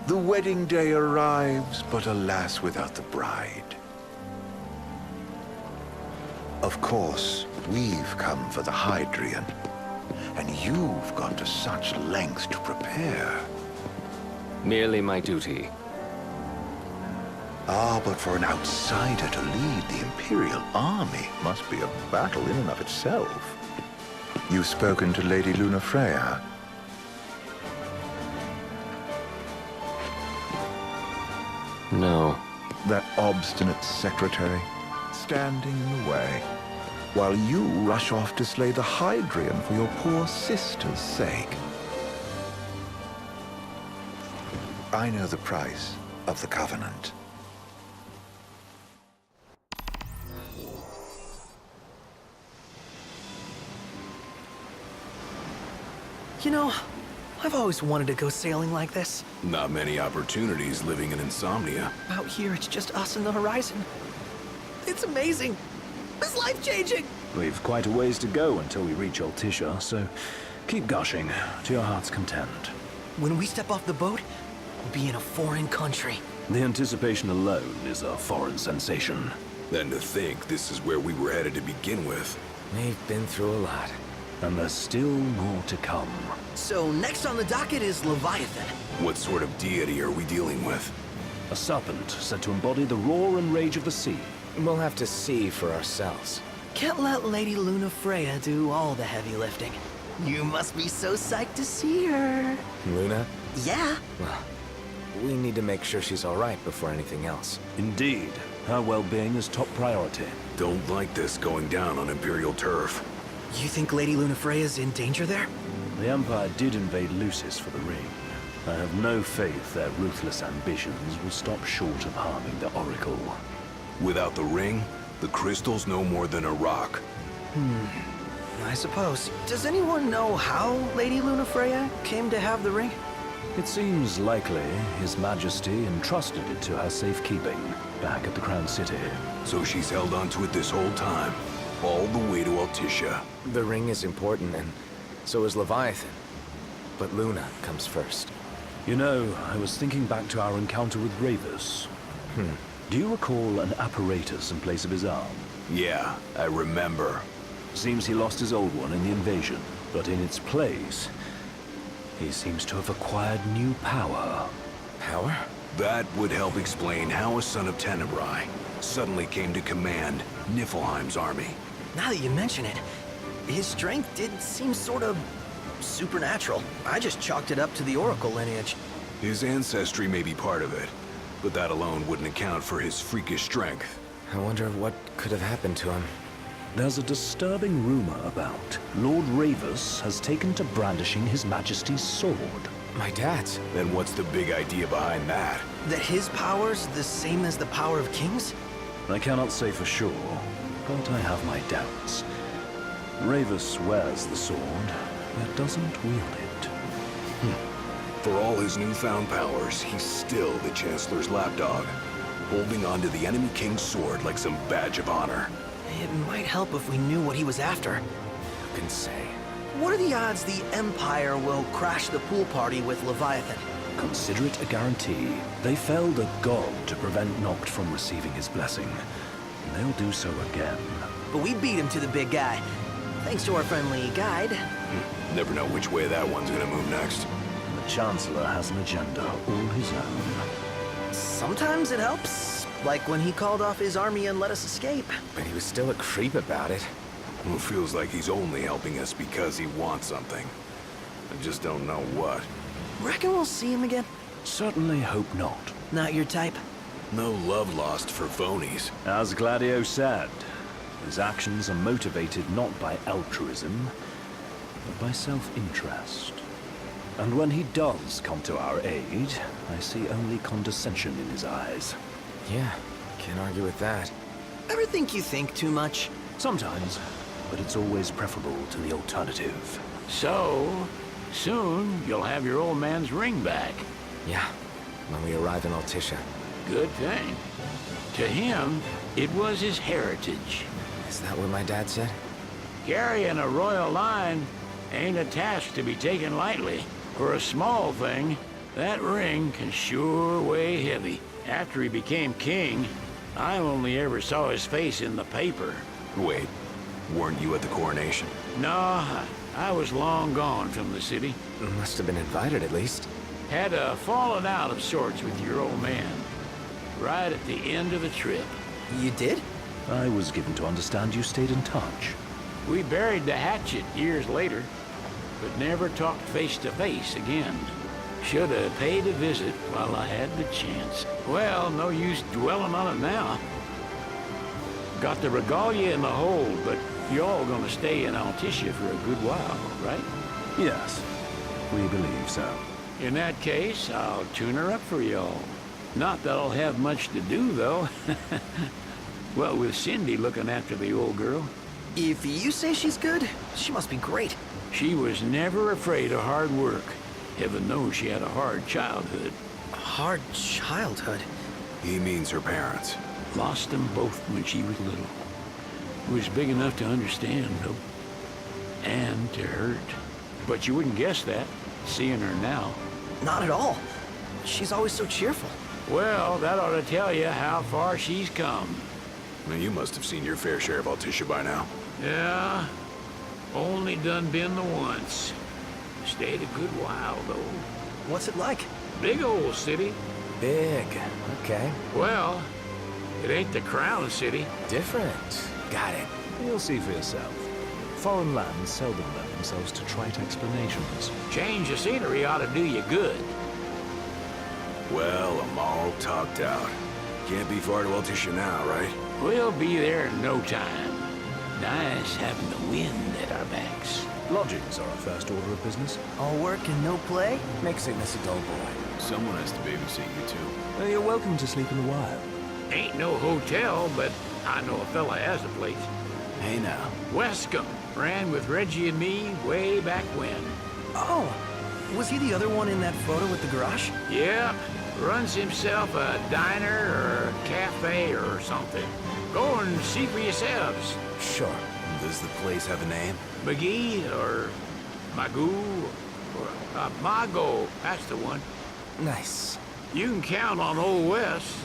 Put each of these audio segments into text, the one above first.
The wedding day arrives, but alas, without the bride. Of course, we've come for the Hydrian, and you've gone to such lengths to prepare. Merely my duty. Ah, but for an outsider to lead the Imperial army must be a battle in and of itself. You've spoken to Lady Lunafreya? No. That obstinate secretary, standing in the way, while you rush off to slay the Hydrian for your poor sister's sake. I know the price of the Covenant. You know, I've always wanted to go sailing like this. Not many opportunities living in Insomnia. Out here, it's just us and the horizon. It's amazing. It's life-changing. We've quite a ways to go until we reach Altisha, so keep gushing to your heart's content. When we step off the boat, we'll be in a foreign country. The anticipation alone is a foreign sensation. Then to think this is where we were headed to begin with. We've been through a lot. And there's still more to come. So next on the docket is Leviathan. What sort of deity are we dealing with? A serpent said to embody the roar and rage of the sea. We'll have to see for ourselves. Can't let Lady Lunafreya do all the heavy lifting. You must be so psyched to see her. Luna? Yeah. Well, we need to make sure she's all right before anything else. Indeed, her well-being is top priority. Don't like this going down on Imperial turf. You think Lady Lunafreya's in danger there? The Empire did invade Lucis for the ring. I have no faith their ruthless ambitions will stop short of harming the Oracle. Without the ring, the crystal's no more than a rock. I suppose. Does anyone know how Lady Lunafreya came to have the ring? It seems likely His Majesty entrusted it to her safekeeping back at the Crown City. So she's held onto it this whole time, all the way to Altisha. The ring is important, and so is Leviathan. But Luna comes first. You know, I was thinking back to our encounter with Ravus. Do you recall an apparatus in place of his arm? Yeah, I remember. Seems he lost his old one in the invasion, but in its place, he seems to have acquired new power. Power? That would help explain how a son of Tenebrae suddenly came to command Niflheim's army. Now that you mention it, his strength did seem sort of supernatural. I just chalked it up to the Oracle lineage. His ancestry may be part of it, but that alone wouldn't account for his freakish strength. I wonder what could have happened to him. There's a disturbing rumor about Lord Ravus has taken to brandishing His Majesty's sword. My dad's. Then what's the big idea behind that? That his power's the same as the power of kings? I cannot say for sure, but I have my doubts. Ravus wears the sword, but doesn't wield it. For all his newfound powers, he's still the Chancellor's lapdog, holding on to the enemy king's sword like some badge of honor. It might help if we knew what he was after. Who can say? What are the odds the Empire will crash the pool party with Leviathan? Consider it a guarantee. They felled a god to prevent Noct from receiving his blessing. They'll do so again. But we beat him to the big guy, thanks to our friendly guide. Never know which way that one's gonna move next. The Chancellor has an agenda all his own. Sometimes it helps, like when he called off his army and let us escape. But he was still a creep about it. Well, feels like he's only helping us because he wants something. I just don't know what. Reckon we'll see him again? Certainly hope not. Not your type? No love lost for phonies. As Gladio said, his actions are motivated not by altruism, but by self-interest. And when he does come to our aid, I see only condescension in his eyes. Yeah, can't argue with that. Ever think you think too much? Sometimes, but it's always preferable to the alternative. So, soon you'll have your old man's ring back. Yeah, when we arrive in Altissia. Good thing. To him, it was his heritage. Is that what my dad said? Carrying a royal line ain't a task to be taken lightly. For a small thing, that ring can sure weigh heavy. After he became king, I only ever saw his face in the paper. Wait, weren't you at the coronation? No, I was long gone from the city. Must have been invited at least. Had a falling out of sorts with your old man. Right at the end of the trip. You did? I was given to understand you stayed in touch. We buried the hatchet years later, but never talked face to face again. Should have paid a visit while I had the chance. Well, no use dwelling on it now. Got the regalia in the hold, but y'all gonna stay in Altissia for a good while, right? Yes, we believe so. In that case, I'll tune her up for y'all. Not that I'll have much to do, though. Well, with Cindy looking after the old girl. If you say she's good, she must be great. She was never afraid of hard work. Heaven knows she had a hard childhood. Hard childhood. He means her parents. Lost them both when she was little. Was big enough to understand, though. And to hurt. But you wouldn't guess that, seeing her now. Not at all. She's always so cheerful. Well, that ought to tell you how far she's come. Now, you must have seen your fair share of Altissia by now. Yeah, only done been the once. Stayed a good while, though. What's it like? Big old city. Big. Okay. Well, it ain't the crown city. Different. Got it. You'll see for yourself. Foreign lands seldom lend themselves to trite explanations. Change of scenery ought to do you good. Well, I'm all talked out. Can't be far to Altissia now, right? We'll be there in no time. Nice having the wind at our backs. Lodgings are our first order of business. All work and no play? Make Cygnus a dull boy. Someone has to babysit you, too. You're welcome to sleep in the wild. Ain't no hotel, but I know a fella has a place. Hey, now. Wescombe ran with Reggie and me way back when. Oh, was he the other one in that photo with the garage? Yep, runs himself a diner or a cafe or something. Go and see for yourselves. Sure. Does the place have a name? McGee or Magoo or Mago, that's the one. Nice. You can count on Old Wes.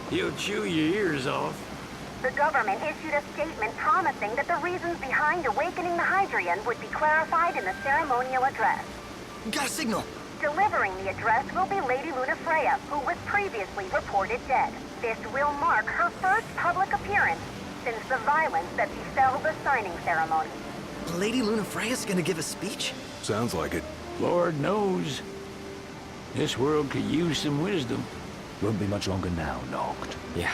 He'll chew your ears off. The government issued a statement promising that the reasons behind awakening the Hydrian would be clarified in the ceremonial address. Got a signal. Delivering the address will be Lady Luna Freya, who was previously reported dead. This will mark her first public appearance since the violence that befell the signing ceremony. Lady Luna Freya's gonna give a speech? Sounds like it. Lord knows. This world could use some wisdom. Won't be much longer now, Noct. Yeah.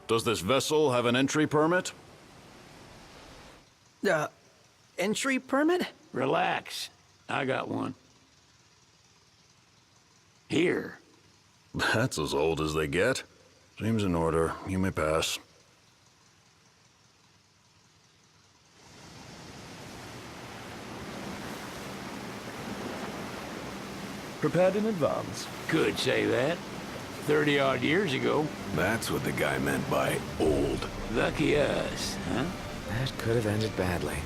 Does this vessel have an entry permit? Entry permit? Relax. I got one. Here. That's as old as they get. Seems in order. You may pass. Prepared in advance. Could say that. 30-odd years ago. That's what the guy meant by old. Lucky us, huh? That could have ended badly.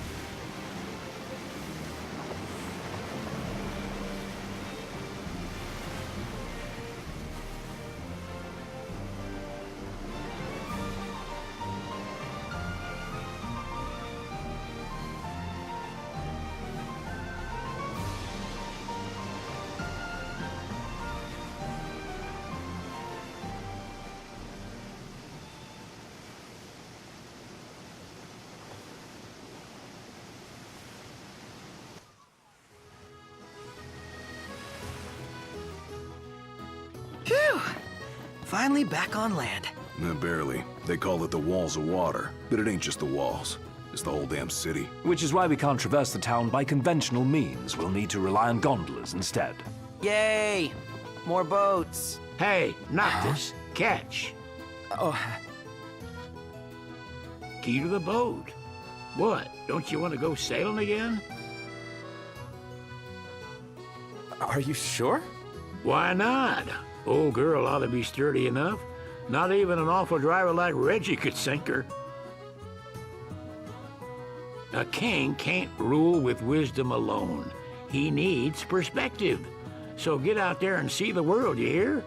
Phew! Finally back on land. Barely. They call it the walls of water. But it ain't just the walls. It's the whole damn city. Which is why we can't traverse the town by conventional means. We'll need to rely on gondolas instead. Yay! More boats. Hey, Noctis, catch. Oh, Key to the boat. What? Don't you want to go sailing again? are you sure? Why not? Old girl ought to be sturdy enough. Not even an awful driver like Reggie could sink her. A king can't rule with wisdom alone. He needs perspective. So get out there and see the world, you hear?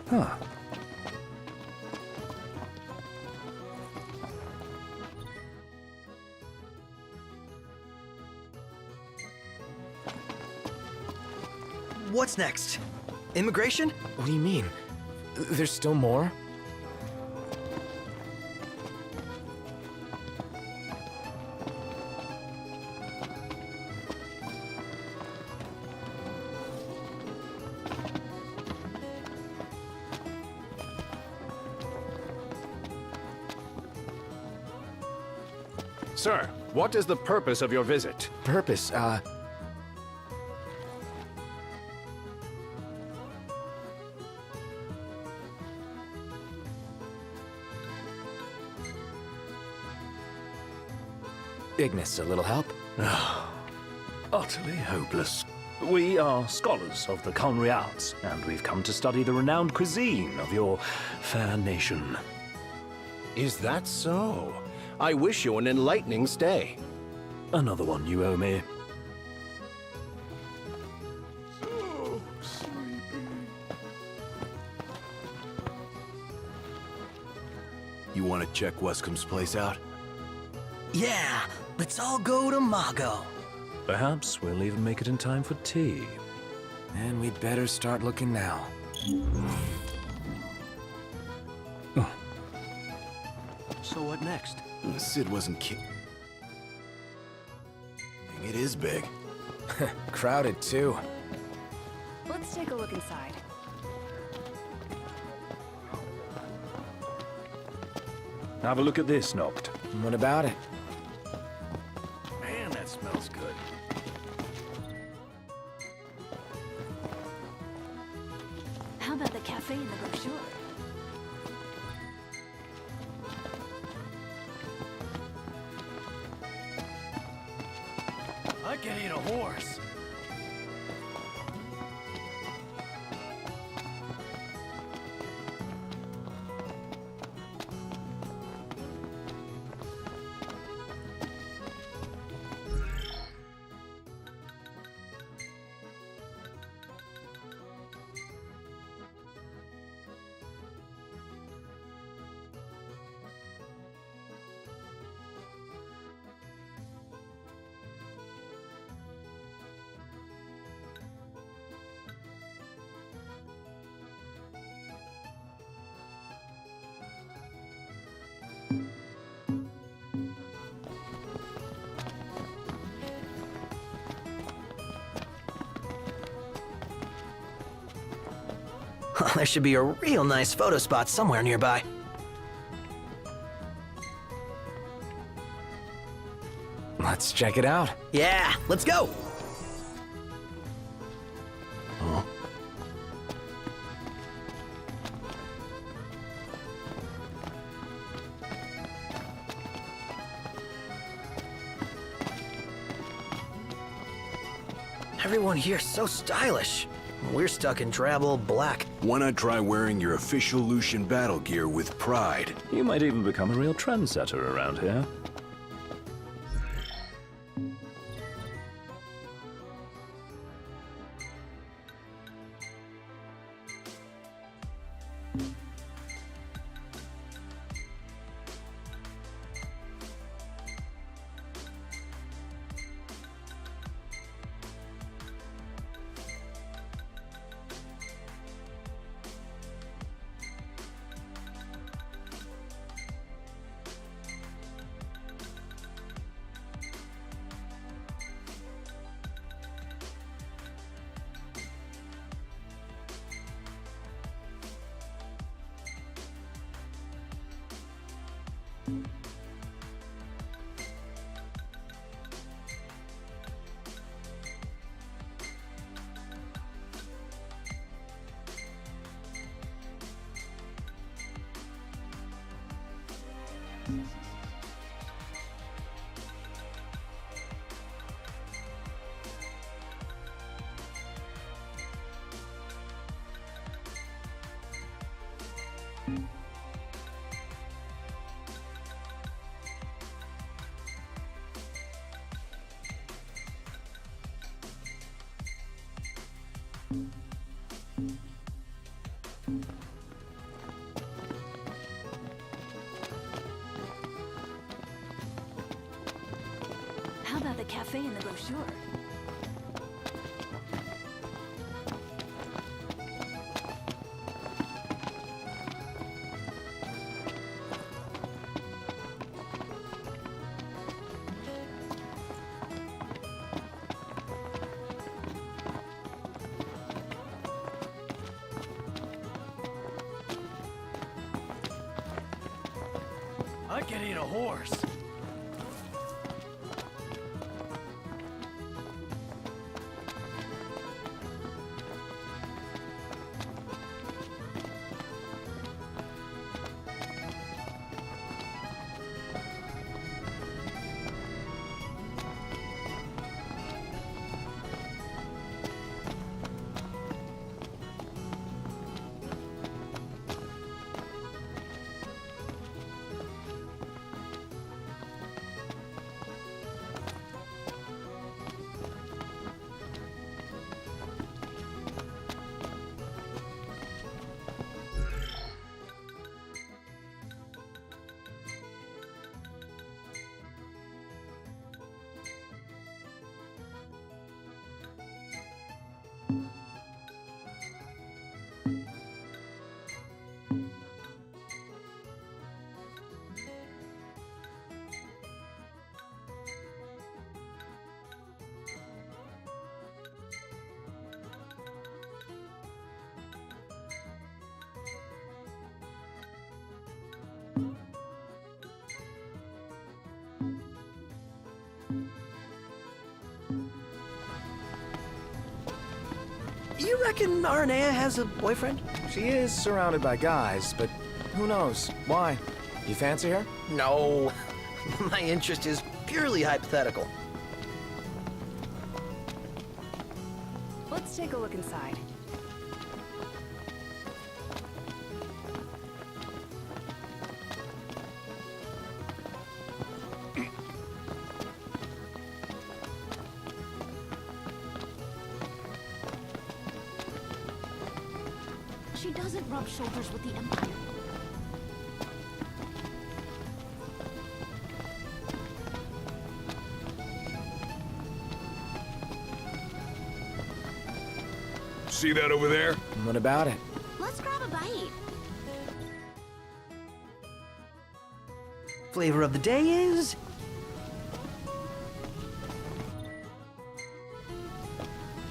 Huh. What's next? Immigration? What do you mean? There's still more? Sir, what is the purpose of your visit? Purpose, Ignis, a little help? Utterly hopeless. We are scholars of the culinary arts, and we've come to study the renowned cuisine of your fair nation. Is that so? I wish you an enlightening stay. Another one you owe me. You want to check Wescom's place out? Yeah, let's all go to Mago. Perhaps we'll even make it in time for tea. And we'd better start looking now. So what next? Sid wasn't kidding. It is big. Crowded, too. Let's take a look inside. Have a look at this, Noct. What about it? Man, that smells good. How about the cafe in the brochure? I can eat a horse. There should be a real nice photo spot somewhere nearby. Let's check it out. Yeah, let's go! Everyone here's so stylish. We're stuck in drab old black. Why not try wearing your official Lucian battle gear with pride? You might even become a real trendsetter around here. How about the cafe in the brochure? I can eat a horse. you reckon Arnea has a boyfriend? She is surrounded by guys, but who knows? Why? You fancy her? No. My interest is purely hypothetical. Let's take a look inside. She doesn't rub shoulders with the Empire. See that over there? What about it? Let's grab a bite. Flavor of the day is...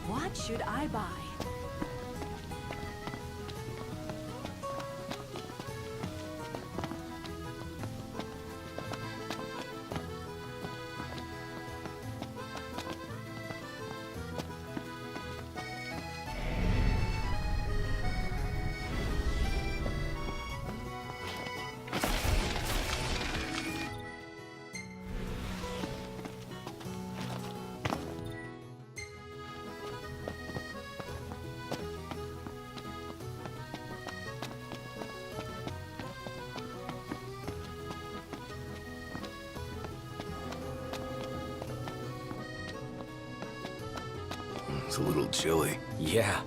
What should I buy? It's a little chilly. Yeah.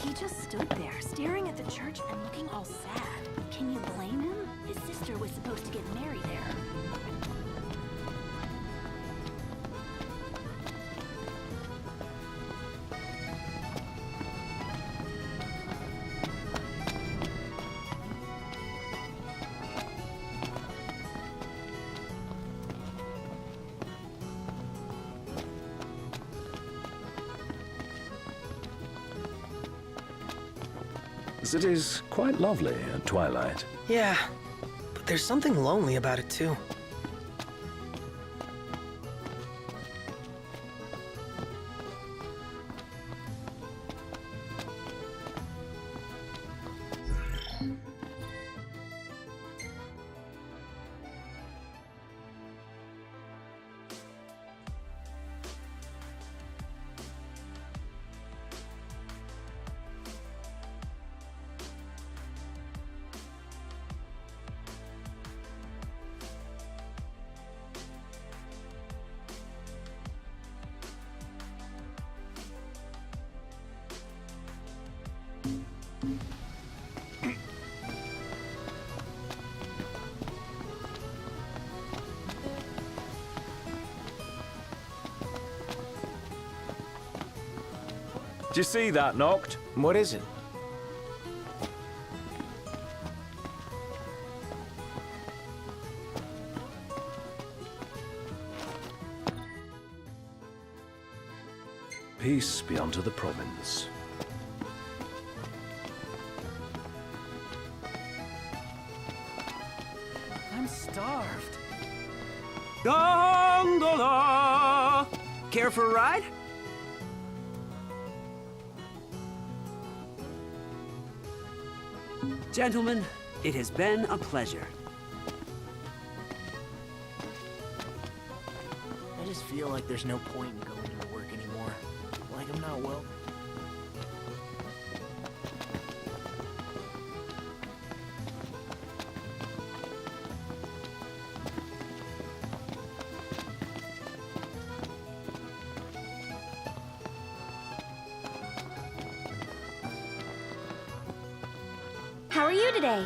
He just stood there, staring at the church and looking all sad. Can you blame him? His sister was supposed to get married there. The city's quite lovely at twilight. Yeah, but there's something lonely about it too. Did you see that, Noct? What is it? Peace be unto the province. I'm starved. Gondola! Care for a ride? Gentlemen, it has been a pleasure. I just feel like there's no point in going to work anymore. Like I'm not well. How are you today?